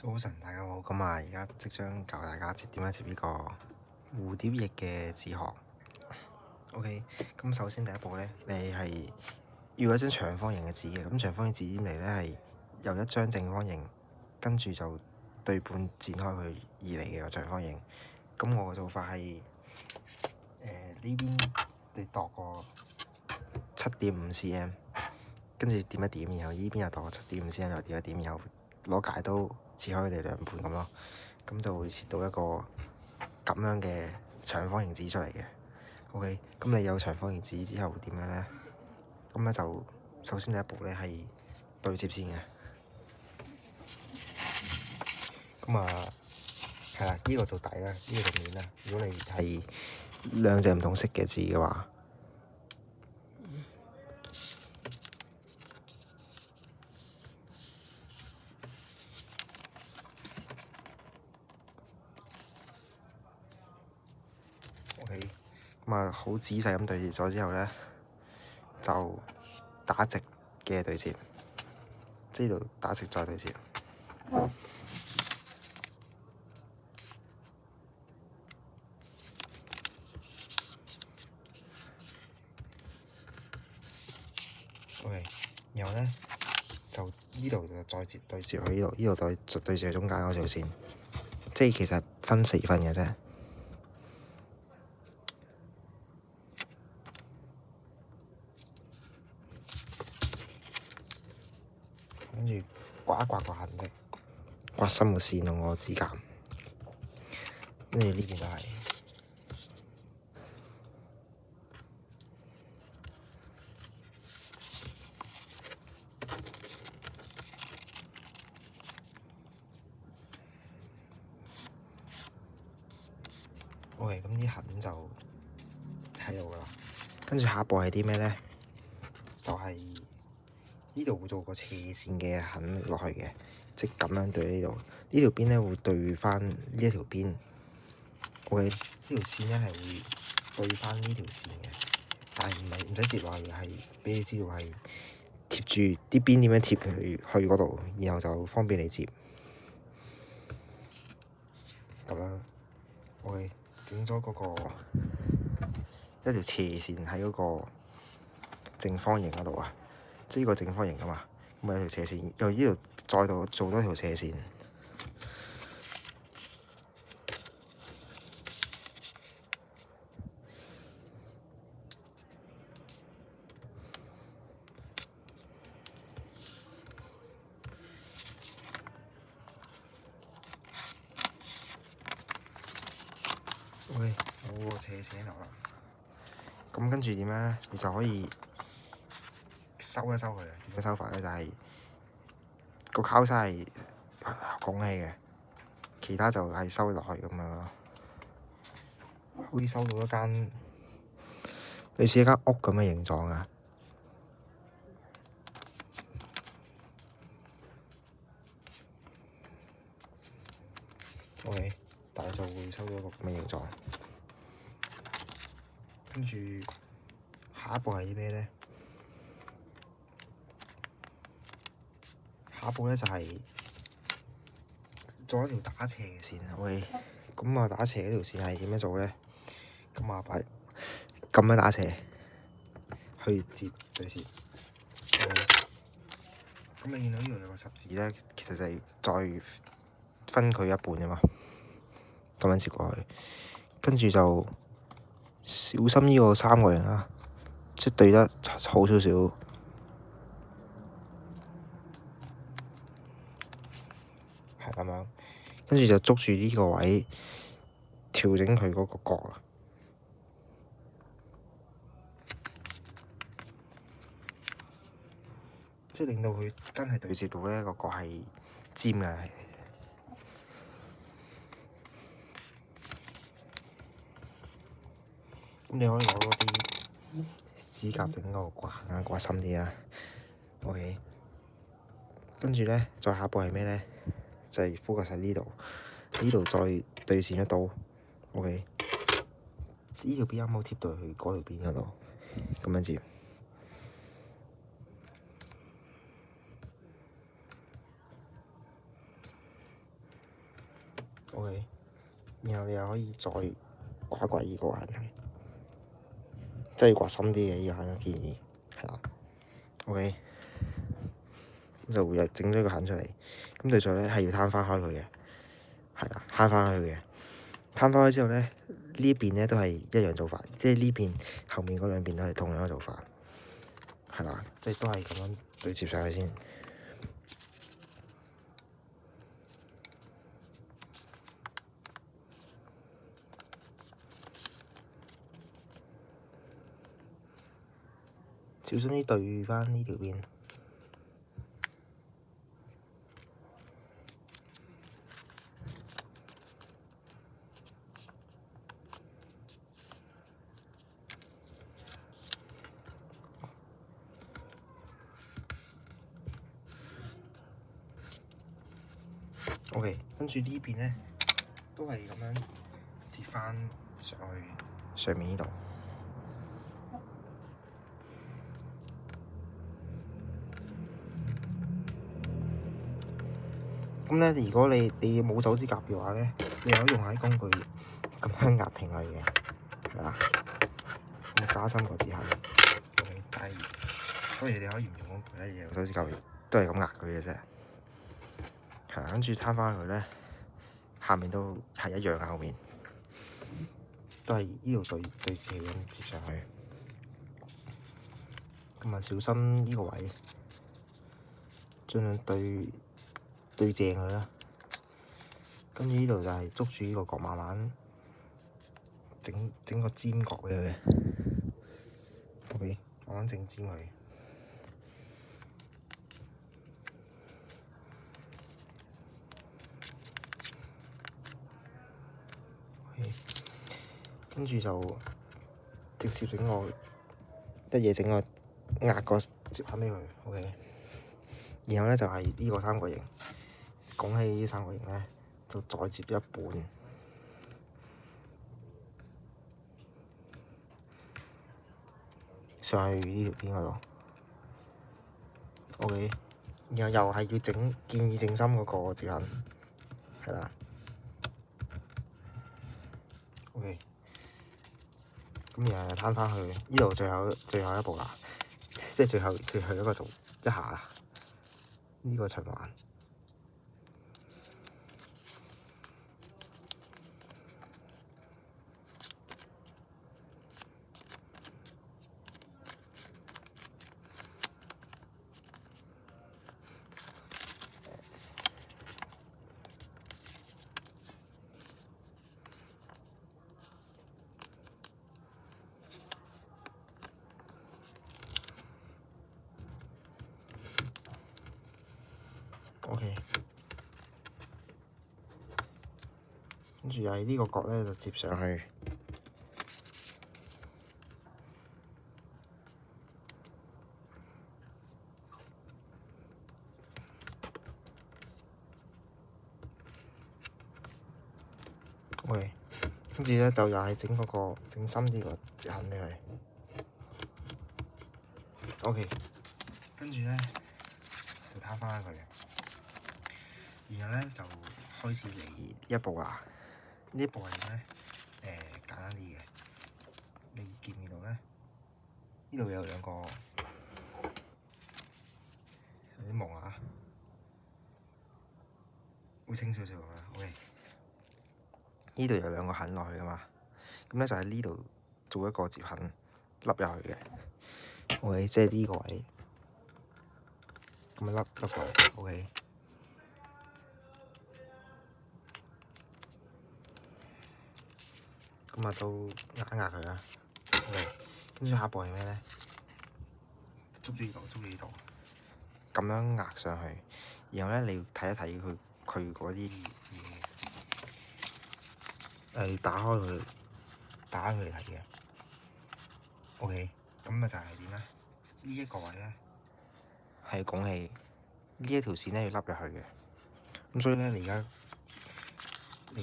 早晨，大家好。咁而家即將教大家點樣接呢個蝴蝶翼嘅紙殼。OK，咁首先第一步呢，你係要一張長方形嘅紙嘅。咁長方形紙點嚟呢？係由一張正方形，跟住就對半剪開佢而嚟嘅個長方形。咁我嘅做法係呢邊你度個7.5cm，跟住點一點，然後呢邊又度個7.5cm，又點一點，然後攞戒刀切開佢哋兩半咁咯，咁就會切到一個咁樣嘅長方形紙出嚟嘅。OK，咁你有長方形紙之後點樣呢？咁咧就首先第一步咧係對接先嘅。咁係啦，呢個做底啦，呢個做面啦。如果你係兩隻唔同色嘅紙嘅話，咁好仔細咁對接咗之後呢，就打直嘅對接，即係呢度打直再對接。OK，然後呢，就呢度就再對接去呢度，呢度對住中間嗰條線，即係其實分4份嘅啫。跟住刮一刮個痕跡，刮深個線同個指甲，跟住呢邊都係。OK，咁啲痕就喺度噶啦。跟住下一步係啲咩呢？就係呢度會做個斜線嘅痕落去嘅，即係咁樣對呢度。呢條邊咧會對翻呢一條邊。OK，呢條線咧係會對翻呢條線嘅，但係唔使接落去，係俾你知道係貼住啲邊點樣貼去嗰度，然後就方便你接。咁樣 OK，整咗嗰個一條斜線喺嗰個正方形嗰度啊，即係呢個正方形啊嘛，咁有條斜線，由呢度再度做多條斜線。OK，有個斜線喺度啦。咁跟住點樣咧？你就可以收一收佢。點樣收法咧？就係個交叉係拱起嘅，其他就係收落去咁樣咯。好似收到一間類似一間屋咁嘅形狀啊。OK，大概就會收到一個咁嘅形狀。跟住下一步係啲咩咧？下一步咧就係做一條打斜嘅線。OK，咁打斜嗰條線係點樣做咧？咁係咁樣打斜去接對線。咁你見到呢度有個十字咧，其實就係再分佢一半啊嘛，咁樣接過去，跟住就小心呢個3個人啦，即係對得好少少，係咁樣，跟住就捉住呢個位，調整佢嗰個角啊，即係令到佢真係對接到呢個角係尖嘅。咁你可以攞嗰啲指甲整個刮痕啊，刮深啲啊。OK，跟住咧，再下一步係咩咧？就係 focus喺呢度，呢度再對線一刀。OK，呢條邊啱好貼到去嗰條邊嗰度，咁樣接。OK，然後你又可以再刮一刮呢個痕，即係要刮深啲嘅呢個痕建議係啦。OK，咁就會有整咗個痕出嚟。咁對象咧係要攤翻開佢嘅，係啦，攤翻開佢嘅。攤翻開之後咧，呢一邊咧都係一樣做法，即係呢邊後面嗰兩邊都係同樣嘅做法，係啦，即係都係咁樣對接上去先。小心啲對翻呢條邊。OK，跟住呢邊咧都係咁樣接翻上去上面呢度。咁咧，如果你冇手指甲嘅話咧，你可以用下啲工具咁樣壓平佢嘅，係啦，咁加深個指痕。OK，但係所以你可以唔用工具咧，用手指甲都係咁壓佢嘅啫。係啦，跟住攤翻佢咧，下面都係一樣嘅，後面都係呢度對住咁接上去。咁啊，小心呢個位，盡量對正佢啦。跟住呢度就係捉住呢個角，慢慢整個尖角俾佢。OK， 慢慢整尖佢。OK， 跟住就直接整個壓個接痕俾佢。OK， 然後咧就係呢個三角形，拱起呢三角形咧，就再接一半上去呢條邊嗰度。OK， 然後又係要建議整深嗰個接痕，係啦。OK， 咁然後就攤翻去呢度最後一步啦，即係最後一個做一下啦，呢個循環。OK， 跟住喺呢個角咧就接上去。OK， 跟住咧就又係整深啲個接痕俾佢。OK， 跟住咧就攤翻佢，然後咧就開始嚟一步啦。呢一步係咧簡單啲嘅，你見唔見到咧？呢度有兩個有啲毛啊，會清少少啊。OK， 呢度有兩個痕落去噶嘛，咁咧就喺呢度做一個接痕凹入去嘅。OK， 即係呢個位咁樣凹落去。OK， 咁啊都壓一壓佢啦。OK， 跟住下一步係咩咧？捉住呢度，咁樣壓上去，然後咧你要睇一睇佢嗰啲嘢，打開佢嚟睇嘅。OK， 咁啊就係點咧？呢一個位咧係拱起，呢一條線咧要凹入去嘅。咁所以咧你而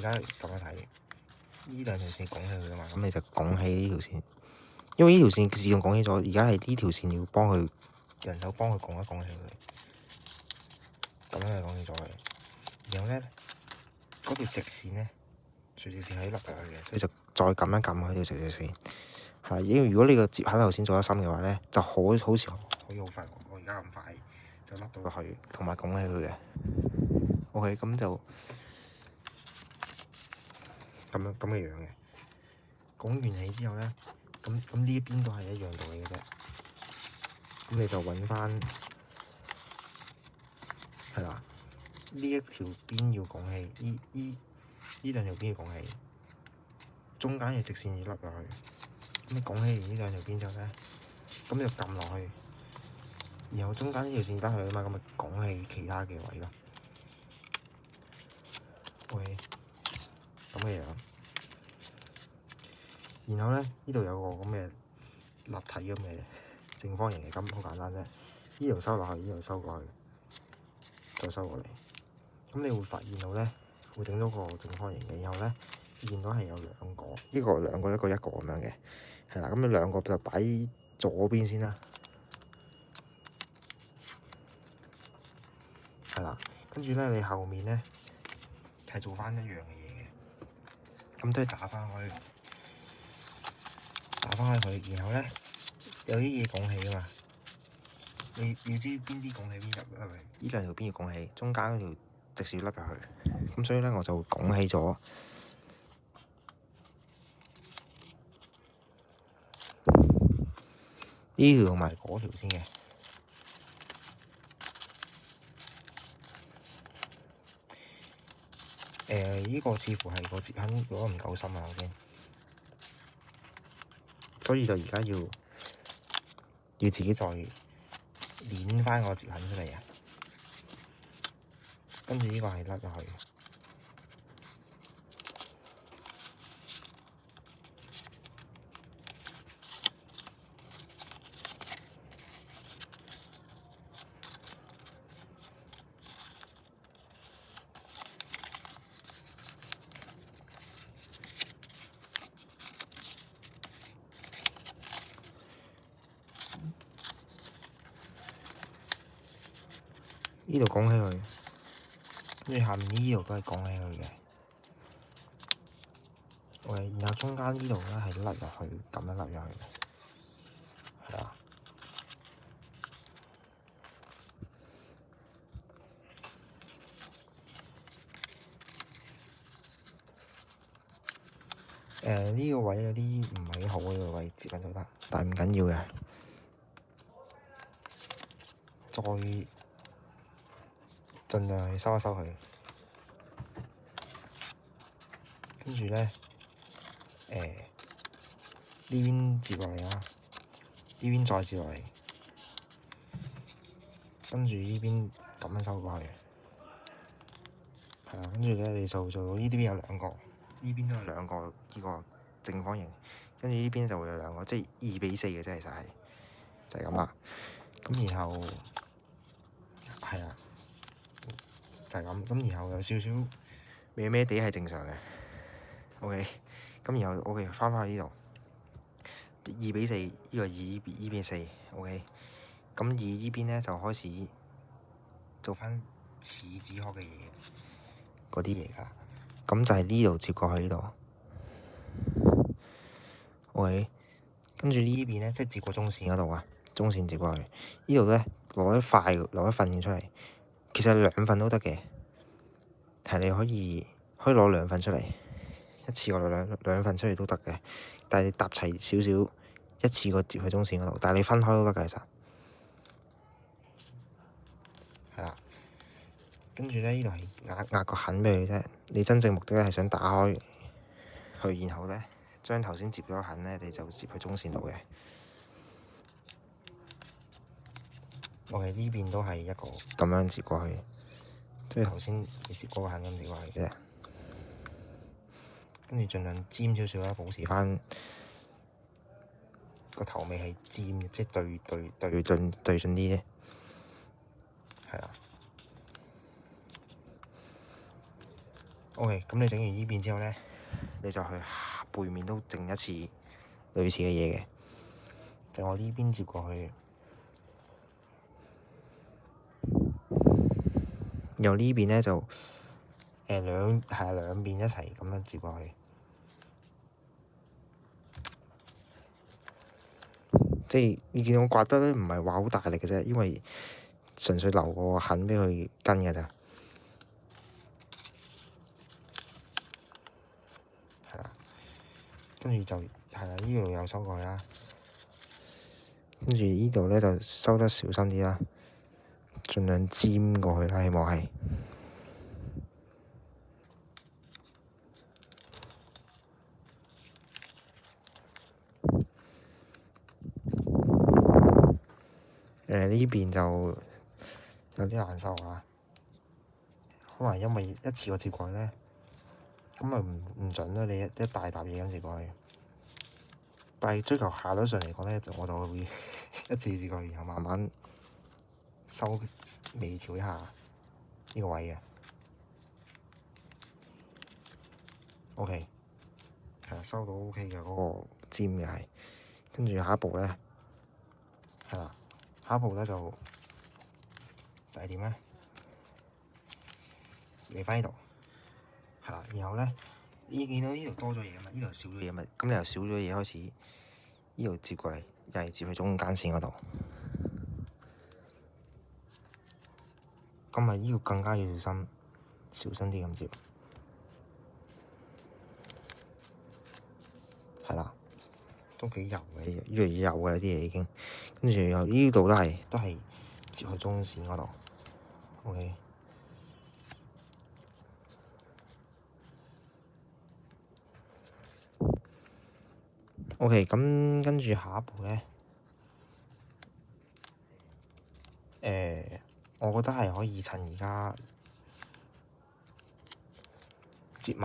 家咁樣睇，呢兩條線拱起佢噶嘛，咁你就拱起呢條線，因為呢條線自動拱起咗，而家係呢條線要幫佢人手幫佢拱一拱起佢，咁樣就拱起咗佢。然後咧嗰條直線咧，垂直線係凹入去嘅，所以就再撳一撳佢條直直線。係，因為如果你個接口頭先做得深嘅話咧，就好似可以好快，我而家咁快就凹到落去，同埋拱起佢嘅。OK，咁就咁嘅樣嘅。拱完起之後咧，咁呢一邊都係一樣道理嘅啫。咁你就揾翻係啦，呢一條邊要拱起，呢兩條邊要拱起，中間嘅直線要凹落去。咁你拱起完呢兩條邊之後咧，咁你就撳落去，然後中間呢條線得去啊嘛，咁咪拱起其他嘅位咯。OK，咁嘅樣。然後咧，呢度有個咁嘅立體咁嘅正方形嘅，咁好簡單啫。呢度收落去，呢度收過去，再收過嚟。咁你會發現到咧，會整到個正方形嘅。然後咧，見到係有兩個，一個兩個，一個咁樣嘅，係啦。咁你兩個就擺左邊先啦，係啦。跟住咧，你後面咧係做翻一樣嘅嘢嘅，咁都係打翻開佢，然後咧有啲嘢拱起啊嘛。你要知邊啲拱起邊入去？呢兩條邊要拱起，中間嗰條直線要凹入去。咁所以咧，我就會拱起咗呢條同埋嗰條先嘅。呢個似乎係個接痕攞唔夠深啊，頭先，所以就而家要自己再攣翻個接痕出嚟啊。跟住呢個係甩入去。呢度拱起佢，跟住下面呢度都係拱起佢嘅。OK，然後中間呢度咧係甩入去，咁樣甩入去嘅，係啊。呢個位有啲唔係幾好，呢個位接緊都得，但係唔緊要嘅。再盡量去收一收佢，跟住咧，呢邊接落嚟啦，呢邊再接落嚟，跟住呢邊咁樣收過去，係啊，跟住咧你就做到呢邊有兩個，呢邊都有兩個呢個正方形，跟住呢邊就會有兩個，即係2:4嘅啫，其實係就係咁啦。咁然後係啊。就係咁，咁然後有少少歪歪地係正常嘅。OK，咁然後 OK 翻去呢度2:4，呢個2:4。OK，咁呢邊咧就開始做翻似紙殼嘅嘢，嗰啲嘢㗎。咁就係呢度接過去呢度。OK，跟住呢邊咧即係接過中線嗰度啊，中線接過去呢度咧攞一份出嚟。其實2份都得嘅，係你可以攞2份出嚟，一次過攞兩份出嚟都得嘅。但係你搭齊少少，一次過接去中線嗰度，但係你分開都得嘅，其實係啦。跟住咧，呢度係壓個痕俾佢啫。你真正目的咧係想打開佢，然後咧將頭先接咗個痕咧，你就接去中線度嘅。我哋呢邊都係一個咁樣接過去，即係頭先你接嗰個痕咁接過去嘅啫。跟住盡量尖少少啦，保持翻個頭尾係尖嘅，即係對準啲啫。係啦。OK，咁你整完呢邊之後咧，你就去背面都整一次類似嘅嘢嘅，就我呢邊接過去。由呢邊咧就兩邊一齊咁樣接過去，即係你見我刮得咧，唔係話好大力嘅啫，因為純粹留個痕俾佢跟嘅咋，係啦，跟住就係啦，呢度又收過去啦，跟住呢度咧就收得小心啲啦，盡量尖過去啦，希望係。呢邊就有啲難受啊，可能因為一次過接過去咧，咁咪唔準啦，你一大沓嘢咁接過去。但係追求效率上嚟講咧，我就會一次接過去，然後慢慢收微調一下呢個位嘅。OK，係啦，收到 OK 嘅嗰個尖嘅係，跟住下一步咧，係啦，下一步咧就係點咧？嚟翻呢度，係啦，然後咧，你見到呢度多咗嘢嘛？呢度少咗嘢嘛？咁你由少咗嘢開始，呢度接過嚟，又係接去中間線嗰度。咁咪呢度更加要小心啲咁接，係啦，都幾油嘅，越嚟越油嘅有啲嘢已經。跟住又呢度都係接去中線嗰度。OK。OK，咁跟住下一步咧，我覺得係可以趁而家接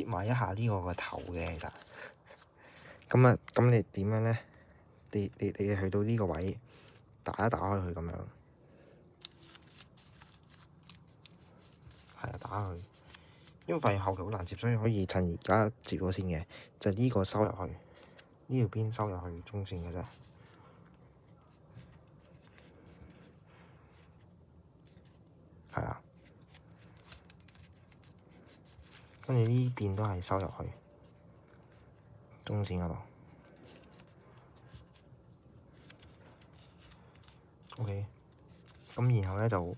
埋一下呢個個頭嘅，其實。咁你點樣咧？你去到呢個位，打開佢咁樣，係啊，打開佢。因為發現後期好難接，所以可以趁而家接咗先嘅，就呢個收入去，呢條邊收入去中線嘅啫，係啊。跟住呢邊都係收入去中線嗰度。OK，咁然後咧就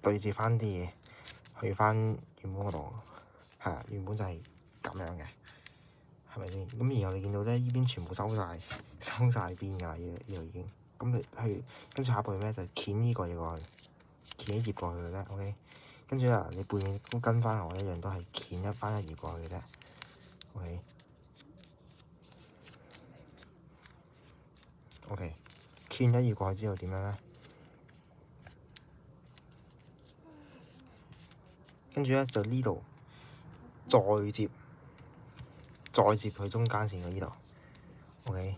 對接翻啲嘢，去翻原本嗰度，係啊，原本就係咁樣嘅，係咪先？咁然後你見到咧，依邊全部收晒邊㗎，呢度已經。咁你去跟住下一步咩？就鉗呢個嘢過去，鉗一頁過去嘅啫。OK，跟住啊，你背面都跟翻我一樣，都係鉗一頁過去嘅啫。OK，鉗一頁過去之後點樣咧？跟住咧就呢度再接去中間線嘅呢度。OK，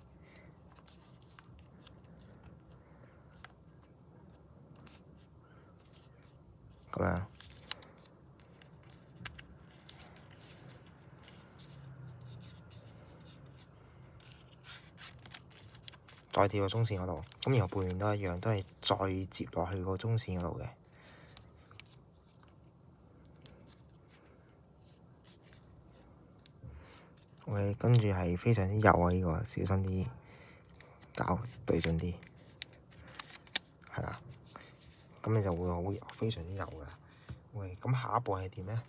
咁樣再貼個中線嗰度，咁然後背面都一樣，都係再接落去個中線嗰度嘅。OK，跟住係非常之幼啊！呢個小心啲搞對準啲，係啦。咁你就會好非常之幼㗎。喂，咁下一步係點咧？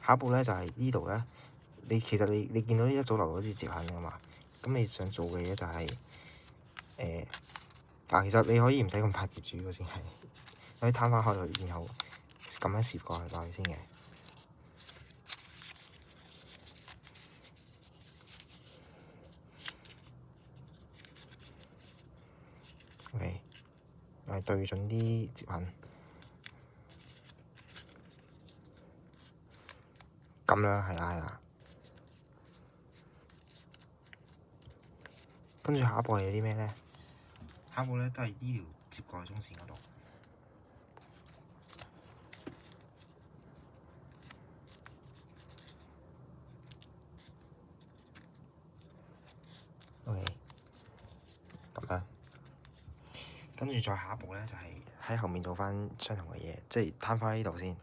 下一步咧就係呢度咧。其實你見到一早留咗啲折痕㗎嘛？咁你想做嘅嘢就係其實你可以唔使咁快接住呢個先係，可以攤翻開佢，然後咁樣攝過去落去先嘅。OK，嚟對準啲折痕，咁樣係啦。跟住下一步係啲咩咧？下一步咧都係呢條接過去中線嗰度。OK，咁樣。跟住再下一步咧就係喺後面做翻相同嘅嘢，即係攤翻喺呢度先。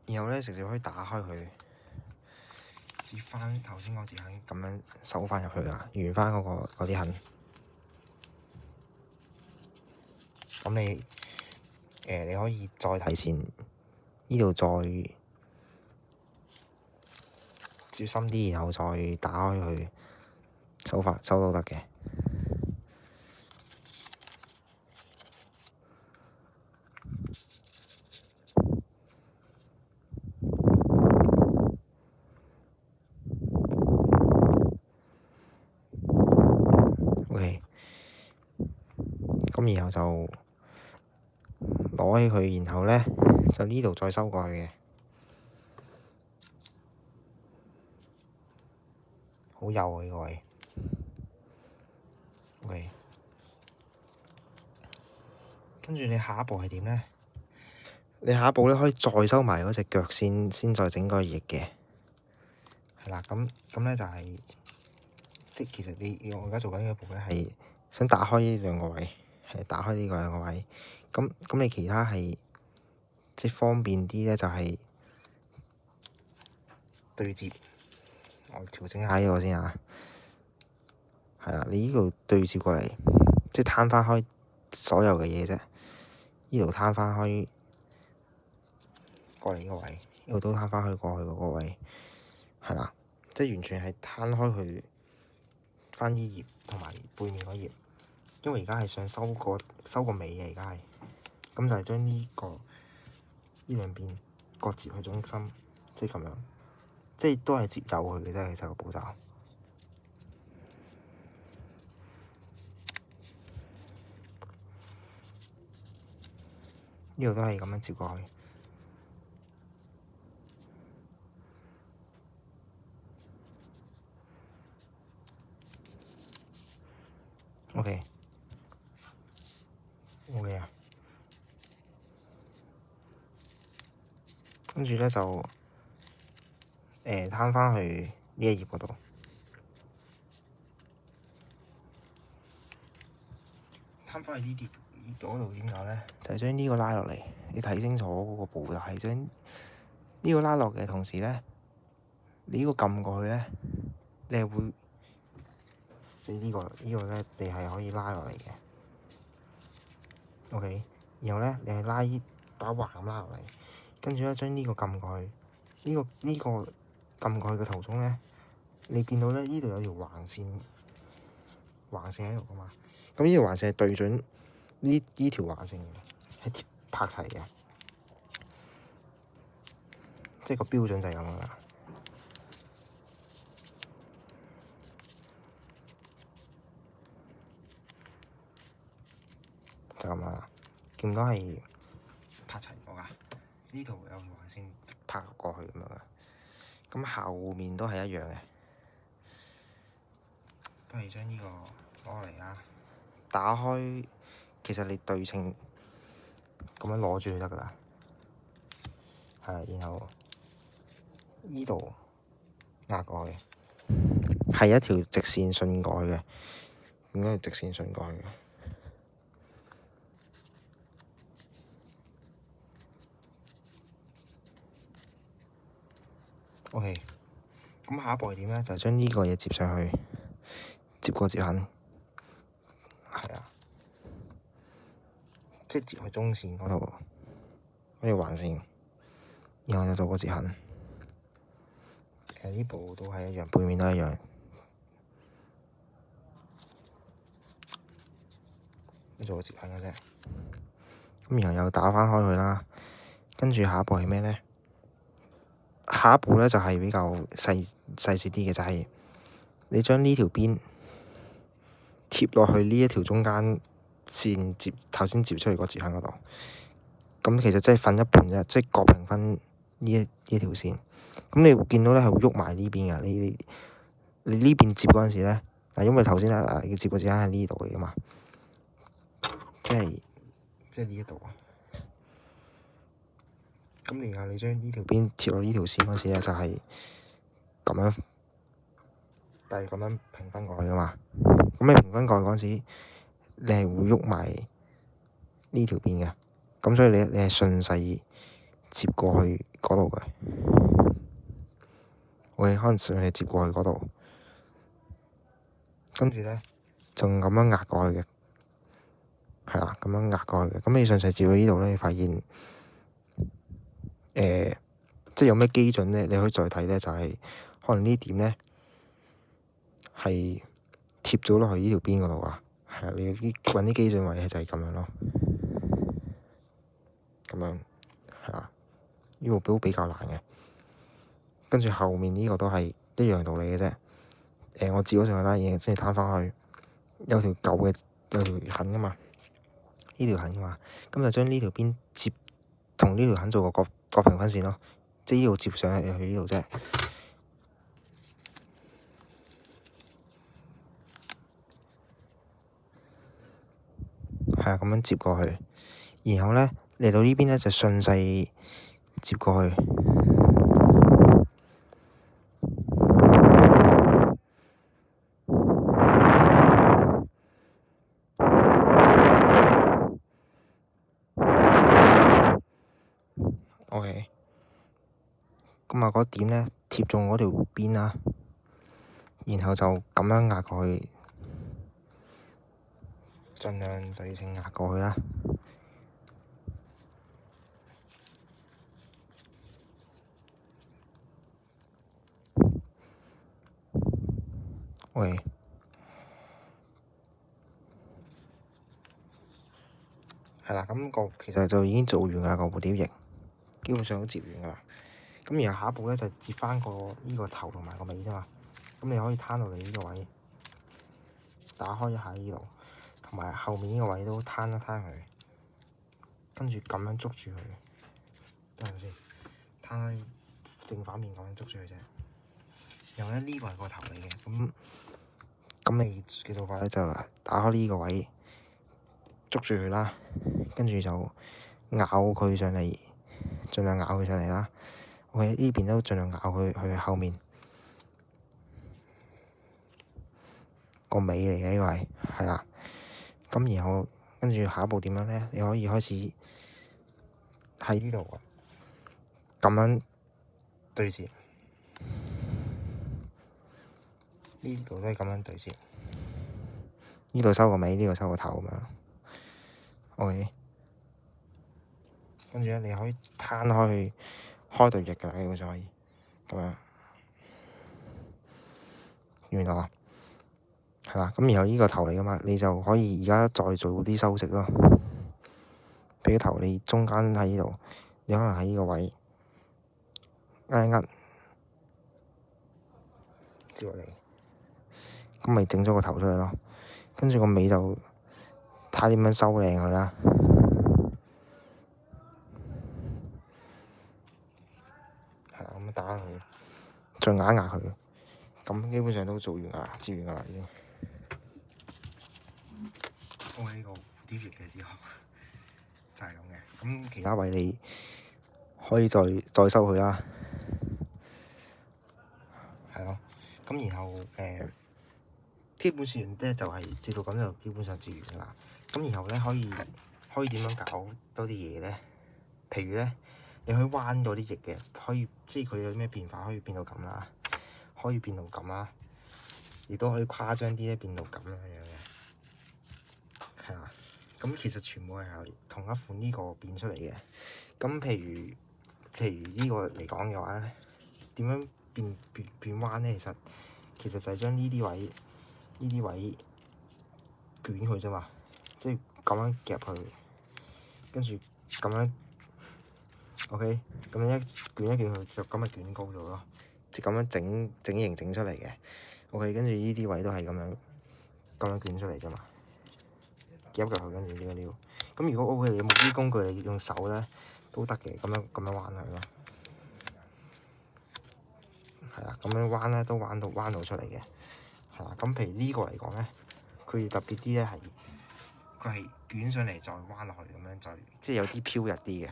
然後咧直接可以打開佢，接翻頭先嗰個折痕，咁樣收翻入去啦，完翻嗰啲痕。咁你你可以再提前呢度再接深啲，然後再打開佢收都得嘅。OK，咁然後就攞起佢，然後咧就呢度再收過去嘅，好幼啊呢個位。OK，跟住你下一步係點咧？你下一步咧可以再收埋嗰隻腳先再整個翼嘅。係啦，咁咧就係、即其實我而家做緊嘅步咧係想打開呢兩個位，係打開呢個兩個位。咁你其他係即方便啲咧，就係對接。我調整下呢個先啊。係啦，你呢度對接過嚟，即攤翻開所有嘅嘢啫。呢度攤翻開過嚟呢個位，呢度都攤翻開過去嗰個位。係啦，即完全係攤開佢翻呢頁同埋背面嗰頁。因為而家係想收個尾嘅，而家係咁就係將呢兩邊各接去中心，即咁樣，即都係接有佢嘅啫。其實個步驟呢度都係咁樣接過去。OK，啊，跟住咧就攤翻去呢一頁嗰度，攤翻去呢頁嗰度點解咧？就係將呢個拉落嚟，你睇清楚嗰個步驟係將呢個拉落嘅同時咧，你呢個撳過去咧，你係會即係呢個咧，你係可以拉落嚟嘅。OK，然後咧你係拉把橫咁拉落嚟，跟住咧將呢個撳過去，呢個撳過去嘅途中咧，你見到咧呢度有條橫線喺度噶嘛？咁呢條橫線係對準呢條橫線嘅，係拍齊嘅，即係個標準就係咁樣啦。就咁樣啦，見到係拍齊咗㗎。呢度有條橫線拍過去咁樣嘅，咁後面都係一樣嘅，都係將呢個攞嚟啦，打開。其實你對稱咁樣攞住就得㗎啦，係，然後呢度壓過去，係一條直線順過去嘅，應該係直線順過去嘅。OK，咁下一步係點咧？就係將呢個嘢接上去，接個折痕，係啊，即係接去中線嗰度，嗰條橫線，然後就做個折痕。其實呢步都係一樣，背面都一樣，做個折痕嘅啫。咁然後又打翻開佢啦，跟住下一步係咩咧？下一步咧就係比較細緻啲嘅，就係你將呢條邊貼落去呢一條中間線頭先接出嚟個折痕嗰度。咁其實即係分一半啫，即係各平分呢條線。咁你會見到咧係會喐埋呢邊㗎。你呢邊接嗰陣時咧，因為頭先你接個折痕喺呢度嚟㗎嘛，即係呢一度啊。咁然後你將呢條邊貼落呢條線嗰時咧，就係咁樣，但係咁樣平分過去㗎嘛。咁你平分過去嗰陣時，你係會喐埋呢條邊嘅，咁所以你係順勢接過去嗰度嘅。可能順勢接過去嗰度，跟住咧就咁樣壓過去嘅，係啦，咁樣壓過去嘅。咁你順勢接到呢度咧，你發現即係有咩基準咧？你可以再睇咧，就係可能呢點咧係貼咗落去呢條邊嗰度啊。係啊，你揾啲基準位就係咁樣咯。咁樣係啊，呢個都比較難嘅。跟住後面呢個都係一樣道理嘅啫。我接咗上去啦，然後先至攤翻去，有條舊嘅有條痕噶嘛，呢條痕噶嘛，咁就將呢條邊接同呢條痕做個角平分線咯，即係呢度接上去呢度啫。係啊，咁樣接過去，然後咧嚟到呢邊咧就順勢接過去。OK，咁啊嗰點咧貼中嗰條邊啦，然後就咁樣壓過去，盡量對稱壓過去啦。喂，係啦，咁個其實就已經做完㗎啦，個蝴蝶翼基本上都接完㗎啦。咁然後下一步咧就接翻呢個頭同埋個尾啫嘛。咁你可以攤到你呢個位，打開一下呢度，同埋後面呢個位都攤一攤佢，跟住咁樣捉住佢。等陣先，攤開正反面咁樣捉住佢啫。然後咧呢個係個頭嚟嘅，咁你嘅做法咧就打開呢個位，捉住佢啦，跟住就咬佢上嚟，盡量咬佢上嚟啦。OK，呢邊都盡量咬佢去後面個尾嚟嘅，呢個係啦。咁然後跟住下一步點樣咧？你可以開始喺呢度咁樣對接，呢度都係咁樣對接，呢度收個尾，呢度收個頭咁樣。OK，跟住咧你可以攤開去開對翼㗎啦，基本上可以咁樣。完啦，係啦。咁然後呢個頭嚟㗎嘛，你就可以而家再做啲修飾咯。俾個頭你中間喺呢度，你可能喺呢個位壓一壓接落嚟，咁咪整咗個頭出嚟咯。跟住個尾就睇下點樣收靚佢啦。係啦，咁打佢，再壓一壓佢，咁基本上都做完啦，接完啦已經。我呢個蝴蝶翼嘅之後就係咁嘅。咁其他位你可以再收佢啦。係咯，咁然後基本上咧就係接到咁就基本上接完㗎啦。咁然後咧可以點樣搞多啲嘢咧？譬如咧，你可以彎咗啲翼嘅，可以即係佢有咩變化可以變到咁啦，可以變到咁啦，亦都可以誇張啲咧變到咁樣樣嘅，係啦。咁其實全部係由同一款呢個變出嚟嘅。咁譬如呢個嚟講嘅話咧，點樣變彎咧？其實就係將呢啲位捲佢啫嘛，即係咁樣夾佢，跟住咁樣 OK，咁樣一捲佢就咁樣捲高咗咯，即係咁樣整形整出嚟嘅。OK，跟住呢啲位都係咁樣捲出嚟啫嘛，夾入去跟住呢個料。咁如果 OK，你冇啲工具，你用手咧都得嘅，咁樣彎佢咯。係啦，咁樣彎咧都彎到出嚟嘅。係啦，咁譬如呢個嚟講咧，佢特別啲咧係佢係捲上嚟再彎落去咁樣，即係有啲飄逸啲嘅。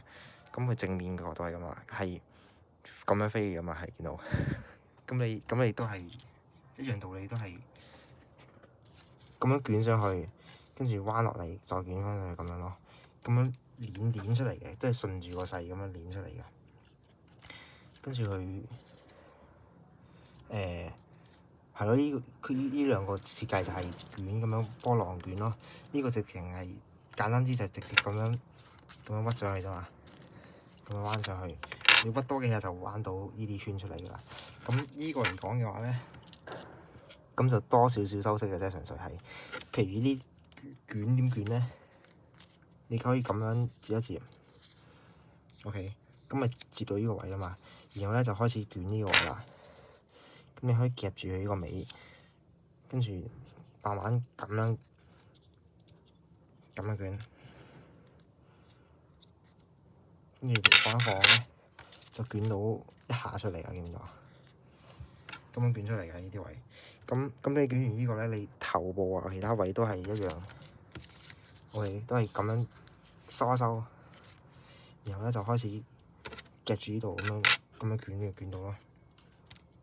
咁佢正面嘅角度係咁啊，係咁樣飛嘅嘛，係見到。咁你都係一樣道理，都係咁樣捲上去，跟住彎落嚟再捲翻上去咁樣咯。咁樣攣出嚟嘅，即係順住個勢咁樣攣出嚟嘅。跟住佢係咯，佢呢兩個設計就係捲咁樣波浪捲咯。呢個直情係簡單啲就係直接咁樣屈上去啫嘛，咁樣彎上去。你屈多幾下就彎到呢啲圈出嚟㗎啦。咁呢個嚟講嘅話咧，咁就多少少修飾嘅啫，純粹係。譬如呢啲捲點捲咧，你可以咁樣接一接，OK，咁咪接到呢個位啦嘛。然後咧就開始捲呢個位啦。咁你可以夾住佢呢個尾，跟住慢慢咁樣捲，跟住放一放咧，就捲到一下出嚟啊！見唔見到啊？咁樣捲出嚟嘅呢啲位，咁你捲完呢個咧，你頭部啊其他位都係一樣，OK，都係咁樣收一收，然後咧就開始夾住呢度咁樣捲到咯。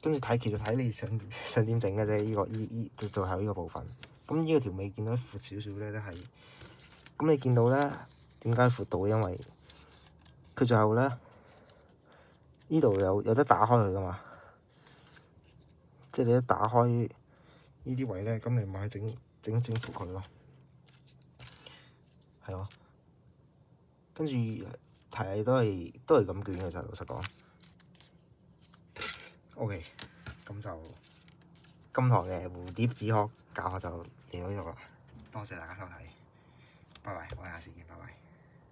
跟住其實睇你想點整嘅啫。呢個最後呢個部分，咁呢個條尾見到闊少少咧，都係咁你見到咧點解闊到？因為佢最後咧呢度有得打開佢噶嘛，即係你一打開呢啲位咧，咁你咪整闊佢咯，係咯。跟住係都係咁捲嘅，其實老實講。OK，咁就今堂嘅蝴蝶紙殼教學就嚟到呢度啦，多謝大家收睇，拜拜，我哋下次見，拜拜。